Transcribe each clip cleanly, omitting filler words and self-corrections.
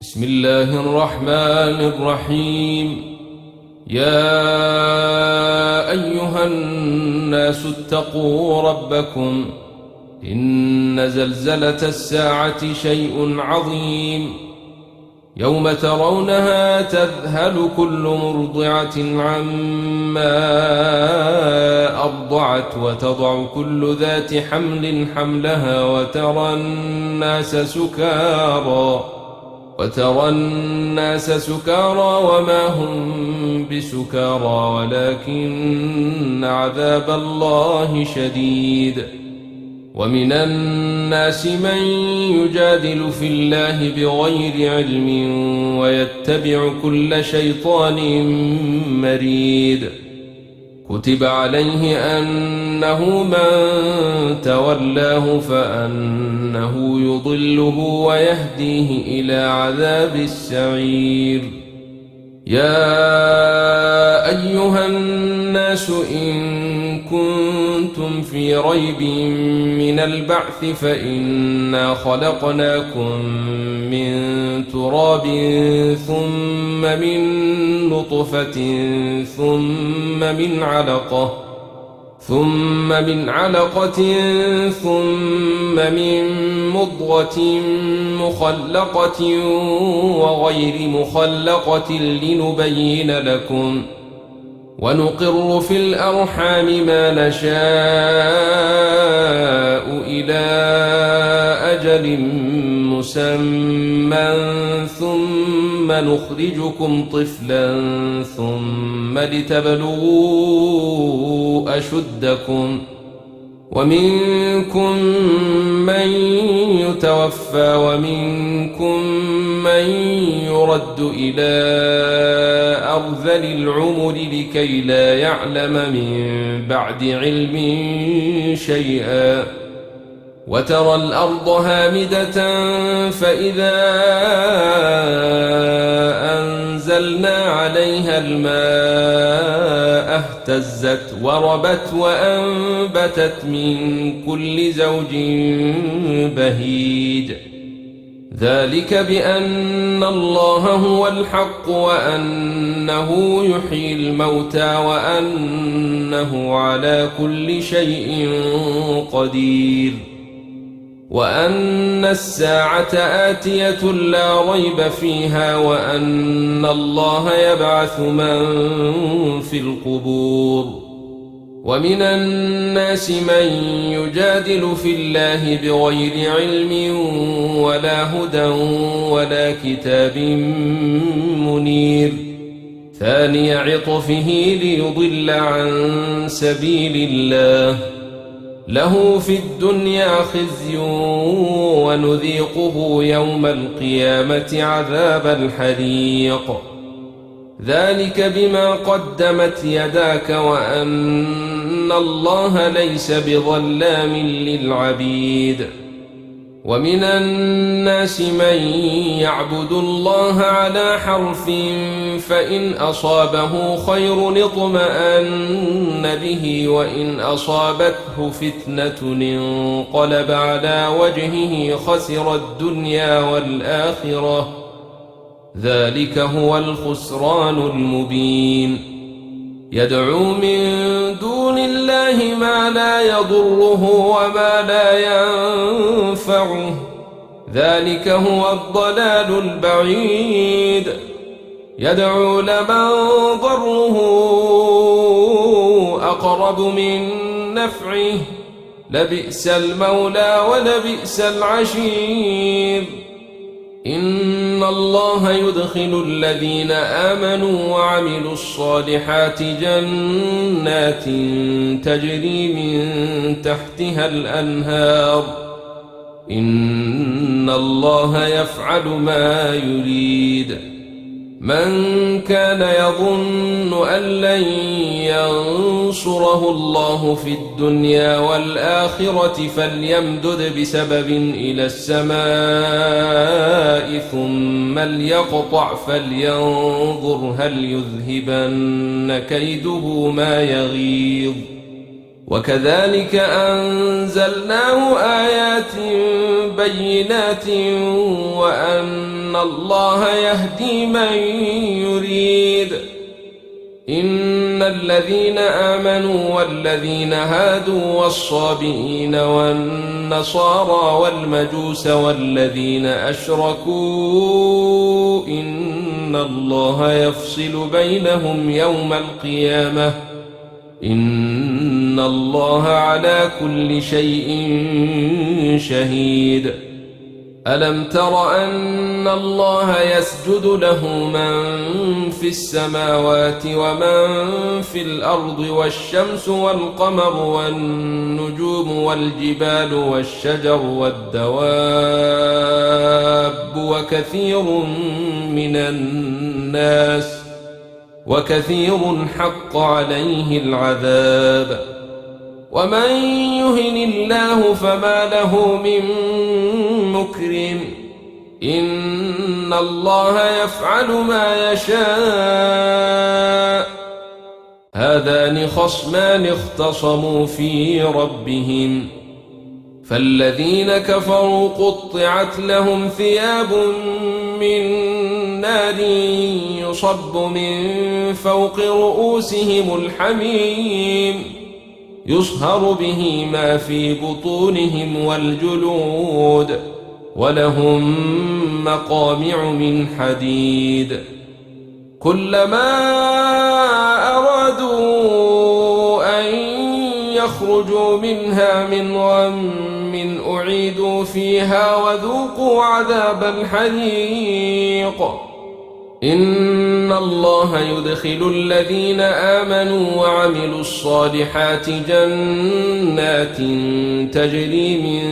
بسم الله الرحمن الرحيم. يا أيها الناس اتقوا ربكم إن زلزلة الساعة شيء عظيم يوم ترونها تذهل كل مرضعة عما أرضعت وتضع كل ذات حمل حملها وترى الناس سكارى وما هم بسكارى ولكن عذاب الله شديد. ومن الناس من يجادل في الله بغير علم ويتبع كل شيطان مريد. كتب عليه أنه من تولاه فأنه يضله ويهديه إلى عذاب السعير. يا أيها الناس إن كنتم في ريب من البعث فإنا خلقناكم من تراب ثم من نطفة ثم من علقة ثم من مضغة مخلقة وغير مخلقة لنبين لكم ونقر في الأرحام ما نشاء إلى أجل مسمى ثم نخرجكم طفلا ثم لتبلغوا أشدكم ومنكم من يتوفى ومنكم من يرد إلى أرذل العمر لكي لا يعلم من بعد علم شيئا. وترى الأرض هامدة فإذا أنزلنا عليها الماء اهتزت وربت وأنبتت من كل زوج بهيج. ذلك بأن الله هو الحق وأنه يحيي الموتى وأنه على كل شيء قدير وأن الساعة آتية لا ريب فيها وأن الله يبعث من في القبور. ومن الناس من يجادل في الله بغير علم ولا هدى ولا كتاب منير. ثاني عطفه ليضل عن سبيل الله له في الدنيا خزي ونذيقه يوم القيامة عذاب الحريق. ذلك بما قدمت يداك وأن الله ليس بظلام للعبيد. ومن الناس من يعبد الله على حرف فإن أصابه خير اطمأن به وإن أصابته فتنة انقلب على وجهه خسر الدنيا والآخرة. ذلك هو الخسران المبين. يدعو من دون الله ما لا يضره وما لا ينفعه. ذلك هو الضلال البعيد. يدعو لمن ضره أقرب من نفعه لبئس المولى ولبئس العشير. إن الله يدخل الذين آمنوا وعملوا الصالحات جنات تجري من تحتها الأنهار. إن الله يفعل ما يريد. من كان يظن أن لن ينصره الله في الدنيا والآخرة فليمدد بسبب إلى السماء ثم ليقطع فلينظر هل يذهبن كيده ما يغيظ. وكذلك أنزلناه آيات بينات وأن الله يهدي من يريد. إن الذين آمنوا والذين هادوا والصابئين والنصارى والمجوس والذين أشركوا إن الله يفصل بينهم يوم القيامة إن الله على كل شيء شهيد. ألم تر أن الله يسجد له من في السماوات ومن في الأرض والشمس والقمر والنجوم والجبال والشجر والدواب وكثير حق عليه العذاب. ومن يهن الله فما له من مكرم إن الله يفعل ما يشاء. هذان خصمان اختصموا في ربهم فالذين كفروا قطعت لهم ثياب من نار يصب من فوق رؤوسهم الحميم يصهر به ما في بطونهم والجلود ولهم مقامع من حديد. كلما أرادوا أن يخرجوا منها من غم أعيدوا فيها وذوقوا عذاب الحريق. إن الله يدخل الذين آمنوا وعملوا الصالحات جنات تجري من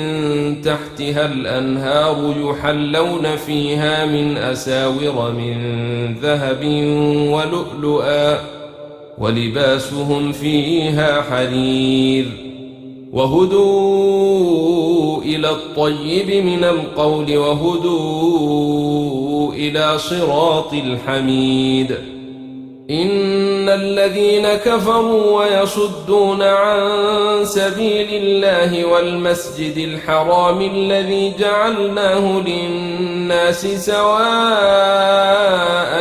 تحتها الأنهار يحلون فيها من أساور من ذهب ولؤلؤا ولباسهم فيها حرير. وهدوا إلى الطيب من القول وهدوا إلى صراط الحميد. إن الذين كفروا ويصدون عن سبيل الله والمسجد الحرام الذي جعلناه للناس سواء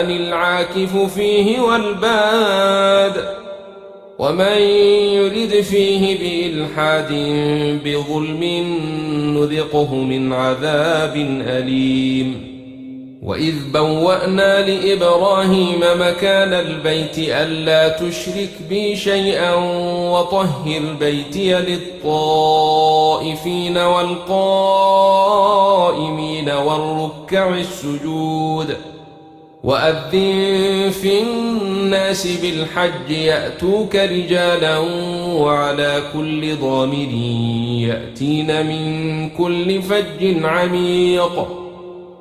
العاكف فيه والباد ومن يرد فيه بإلحاد بظلم نذقه من عذاب أليم. وإذ بوأنا لإبراهيم مكان البيت ألا تشرك بي شيئا وطهر بيتي للطائفين والقائمين والركع السجود. وأذن في الناس بالحج يأتوك رجالا وعلى كل ضامر يأتين من كل فج عميق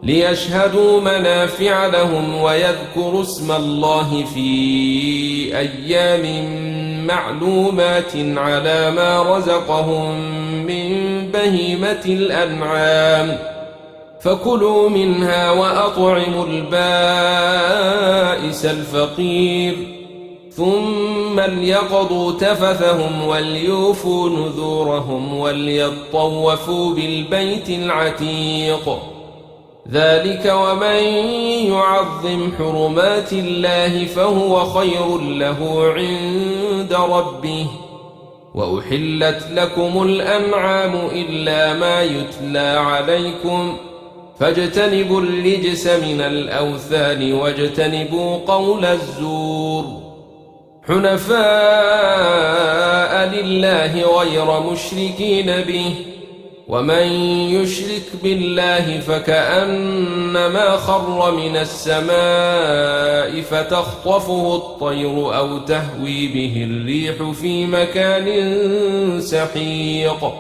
ليشهدوا منافع لهم ويذكروا اسم الله في أيام معلومات على ما رزقهم من بهيمة الأنعام فكلوا منها وأطعموا البائس الفقير ثم ليقضوا تفثهم وليوفوا نذورهم وليطوفوا بالبيت العتيق. ذلك ومن يعظم حرمات الله فهو خير له عند ربه. وأحلت لكم الأنعام إلا ما يتلى عليكم فاجتنبوا الرجس من الأوثان واجتنبوا قول الزور حنفاء لله غير مشركين به. ومن يشرك بالله فكأنما خر من السماء فتخطفه الطير أو تهوي به الريح في مكان سحيق.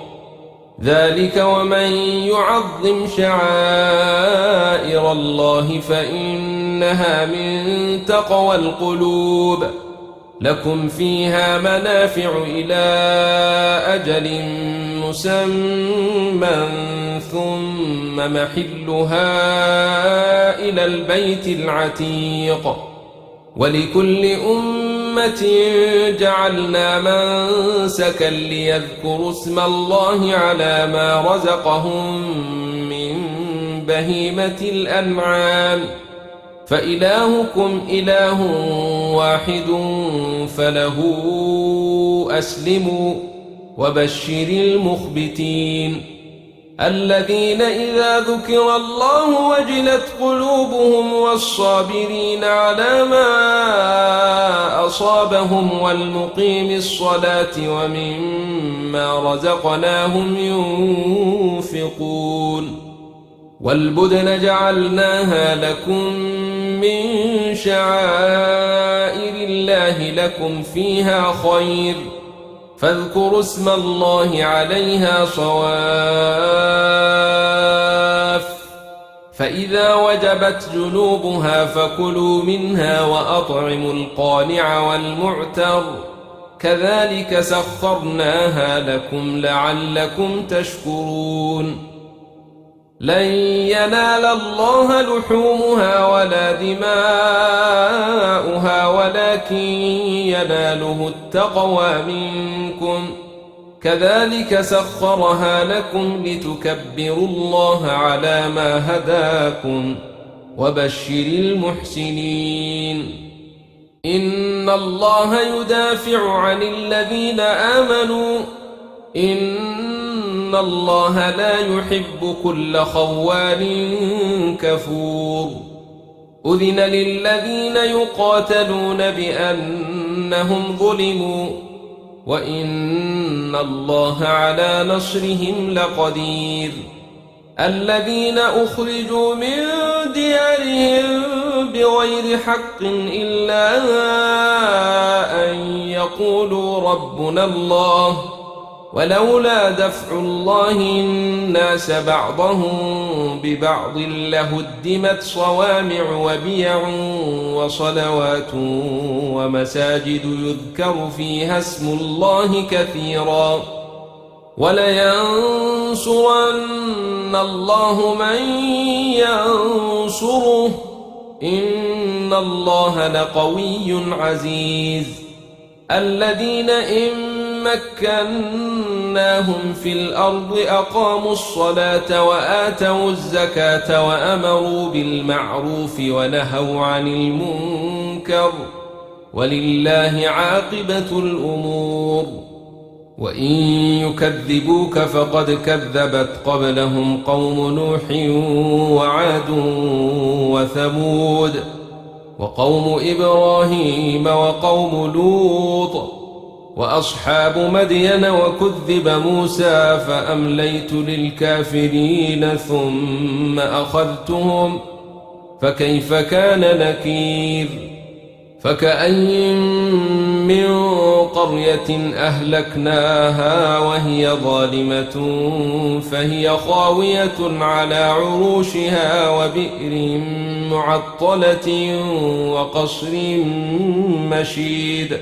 ذلك ومن يعظم شعائر الله فإنها من تقوى القلوب. لكم فيها منافع إلى أجل مسمى ثم محلها إلى البيت العتيق. ولكل أمة أمة جعلنا منسكا ليذكروا اسم الله على ما رزقهم من بهيمة الأنعام فإلهكم إله واحد فله أسلموا وبشر المخبتين الذين إذا ذكر الله وجلت قلوبهم والصابرين على ما أصابهم والمقيم الصلاة ومما رزقناهم ينفقون والبدن جعلناها لكم من شعائر الله لكم فيها خير فاذكروا اسم الله عليها صواف فإذا وجبت جنوبها فكلوا منها وأطعموا القانع والمعتر كذلك سخرناها لكم لعلكم تشكرون لن ينال الله لحومها ولا دماؤها ولكن يناله التقوى منكم كذلك سخرها لكم لتكبروا الله على ما هداكم وبشر المحسنين إن الله يدافع عن الذين آمنوا إن الله لا يحب كل خوان كفور أذن للذين يقاتلون بأنهم ظلموا وإن الله على نصرهم لقدير الذين أخرجوا من ديارهم بغير حق إلا أن يقولوا ربنا الله ولولا دفع الله الناس بعضهم ببعض لهدمت صوامع وبيع وصلوات ومساجد يذكر فيها اسم الله كثيرا ولينصرن الله من ينصره إن الله لقوي عزيز الذين إن مكناهم في الأرض أقاموا الصلاة وآتوا الزكاة وأمروا بالمعروف ونهوا عن المنكر ولله عاقبة الأمور وإن يكذبوك فقد كذبت قبلهم قوم نوح وعاد وثمود وقوم إبراهيم وقوم لوط وأصحاب مدين وكذب موسى فأمليت للكافرين ثم أخذتهم فكيف كان نكير فكأي من قرية أهلكناها وهي ظالمة فهي خاوية على عروشها وبئر معطلة وقصر مشيد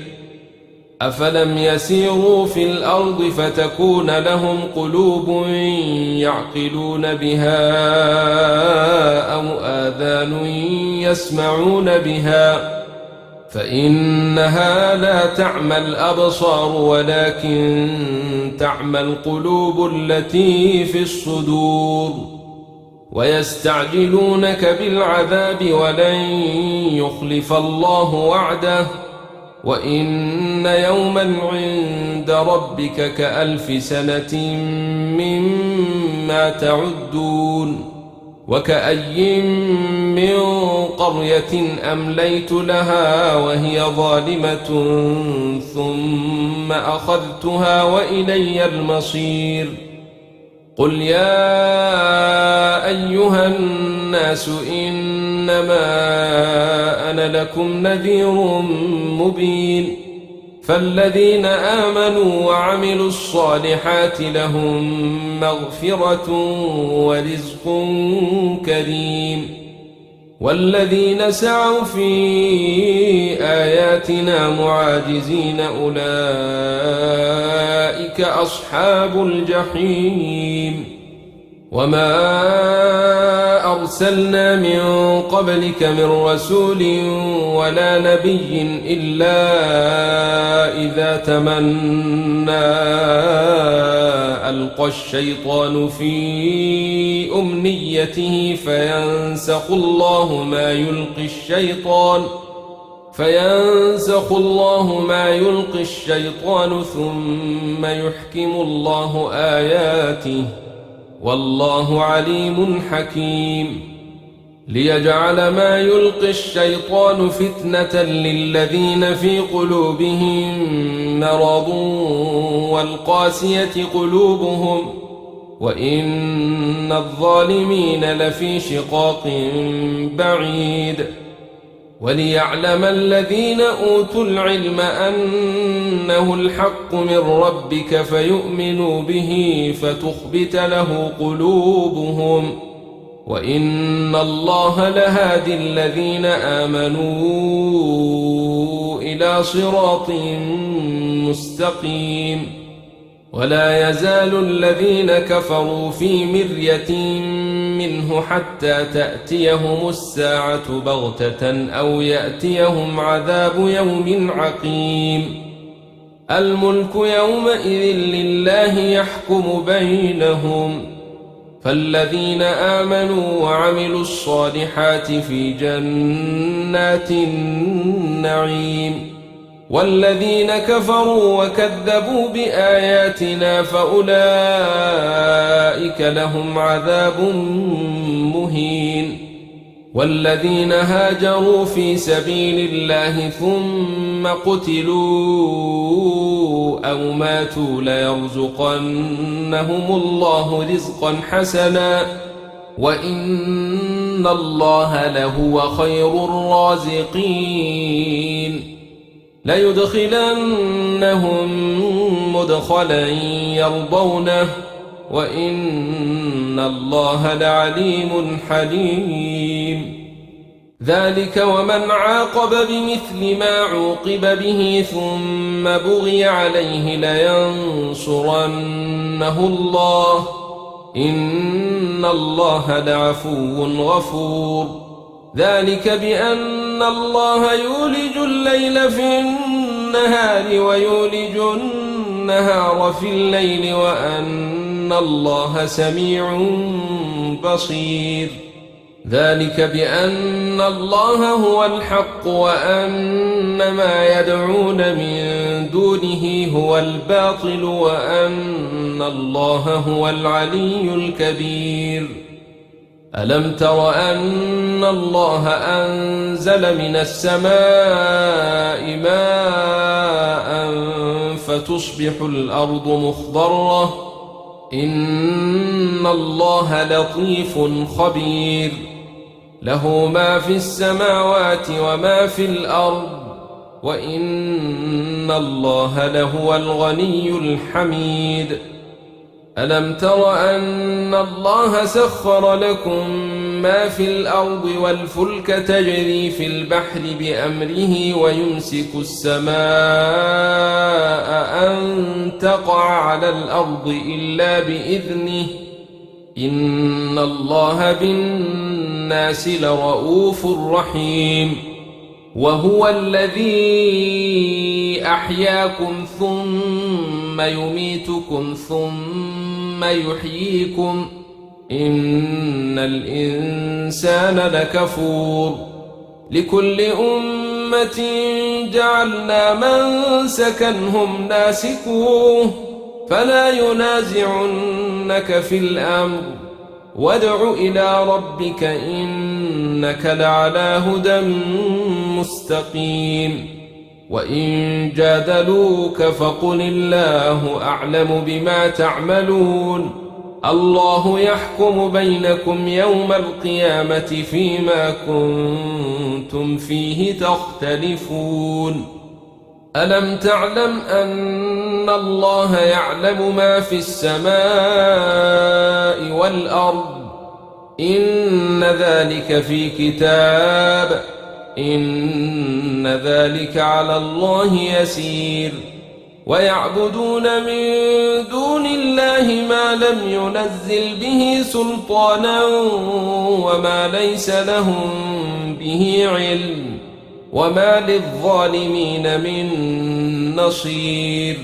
أفلم يسيروا في الأرض فتكون لهم قلوب يعقلون بها أو آذان يسمعون بها فإنها لا تعمى الأبصار ولكن تعمى القلوب التي في الصدور ويستعجلونك بالعذاب ولن يخلف الله وعده وإن يوما عند ربك كألف سنة مما تعدون وكأي من قرية أمليت لها وهي ظالمة ثم أخذتها وإلي المصير قل يا أيها الناس إنما أنا لكم نذير مبين فالذين آمنوا وعملوا الصالحات لهم مغفرة ورزق كريم والذين سعوا في آياتنا معاجزين أولئك أصحاب الجحيم وما أرسلنا من قبلك من رسول ولا نبي إلا إذا تمنى ألقى الشيطان في أمنيته فينسخ الله ما يلقي الشيطان ثم يحكم الله آياته والله عليم حكيم ليجعل ما يلقي الشيطان فتنة للذين في قلوبهم مرض والقاسية قلوبهم وإن الظالمين لفي شقاق بعيد وليعلم الذين أوتوا العلم أنه الحق من ربك فيؤمنوا به فتخبت له قلوبهم وإن الله لهادي الذين آمنوا إلى صراط مستقيم ولا يزال الذين كفروا في مرية منه حتى تأتيهم الساعة بغتة أو يأتيهم عذاب يوم عقيم الملك يومئذ لله يحكم بينهم فالذين آمنوا وعملوا الصالحات في جنات النعيم والذين كفروا وكذبوا بآياتنا فأولئك لهم عذاب مهين والذين هاجروا في سبيل الله ثم قتلوا أو ماتوا ليرزقنهم الله رزقا حسنا وإن الله لهو خير الرازقين ليدخلنهم مدخلا يرضونه وإن الله لعليم حليم ذلك ومن عاقب بمثل ما عوقب به ثم بغي عليه لينصرنه الله إن الله لعفو غفور ذلك بأن الله يولج الليل في النهار ويولج النهار في الليل وأن الله سميع بصير ذلك بأن الله هو الحق وأن ما يدعون من دونه هو الباطل وأن الله هو العلي الكبير ألم تر أن الله أنزل من السماء ماء فتصبح الأرض مخضرة إن الله لطيف خبير له ما في السماوات وما في الأرض وإن الله لهو الغني الحميد ألم تر أن الله سخر لكم ما في الأرض والفلك تجري في البحر بأمره ويمسك السماء أن تقع على الأرض إلا بإذنه إن الله بالناس لرؤوف رحيم وهو الذي أحياكم ثم يميتكم ثم يحييكم إن الإنسان لكفور لكل أمة جعلنا منسكا هم ناسكوه فلا ينازعنك في الأمر وادع إلى ربك إنك لعلى هدى مستقيم وإن جادلوك فقل الله أعلم بما تعملون الله يحكم بينكم يوم القيامة فيما كنتم فيه تختلفون ألم تعلم أن الله يعلم ما في السماء والأرض إن ذلك في كتاب إن ذلك على الله يسير ويعبدون من دون الله ما لم ينزل به سلطانا وما ليس لهم به علم وما للظالمين من نصير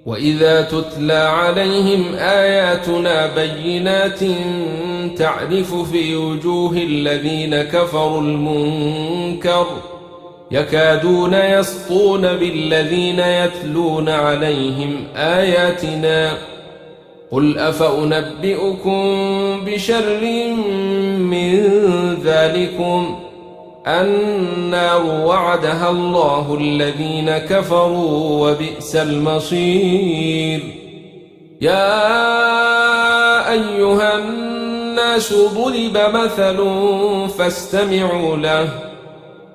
وإذا تتلى عليهم آياتنا بينات تعرف في وجوه الذين كفروا المنكر يكادون يسطون بالذين يتلون عليهم آياتنا قل أفأنبئكم بشر من ذلكم النار وعدها الله الذين كفروا وبئس المصير يا أيها الناس ضرب مثل فاستمعوا له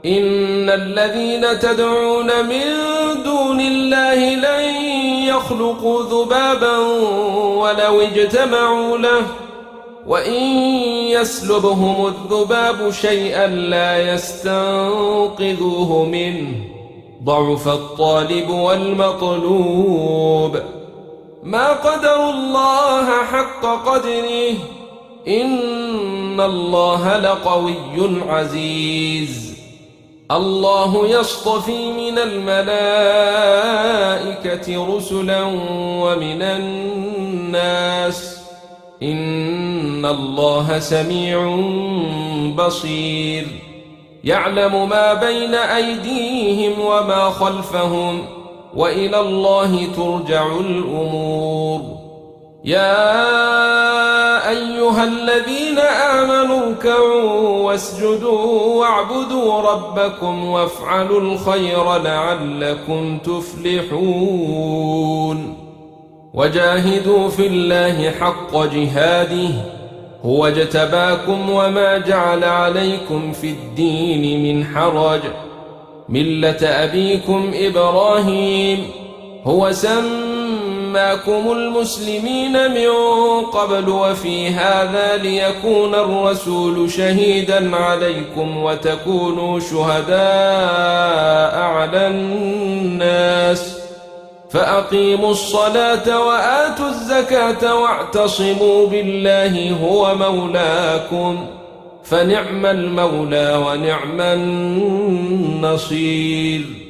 إن الذين تدعون من دون الله لن يخلقوا ذبابا ولو اجتمعوا له وإن يسلبهم الذباب شيئا لا يستنقذوه منه ضعف الطالب والمطلوب ما قدروا الله حق قدره إن الله لقوي عزيز الله يصطفي من الملائكة رسلا ومن الناس إن الله سميع بصير يعلم ما بين أيديهم وما خلفهم وإلى الله ترجع الأمور يا أيها الذين آمنوا اركعوا واسجدوا واعبدوا ربكم وافعلوا الخير لعلكم تفلحون وجاهدوا في الله حق جهاده هو اجتباكم وما جعل عليكم في الدين من حرج ملة أبيكم إبراهيم هو سماكم المسلمين من قبل وفي هذا ليكون الرسول شهيدا عليكم وتكونوا شهداء على الناس فأقيموا الصلاة وآتوا الزكاة واعتصموا بالله هو مولاكم فنعم المولى ونعم النصير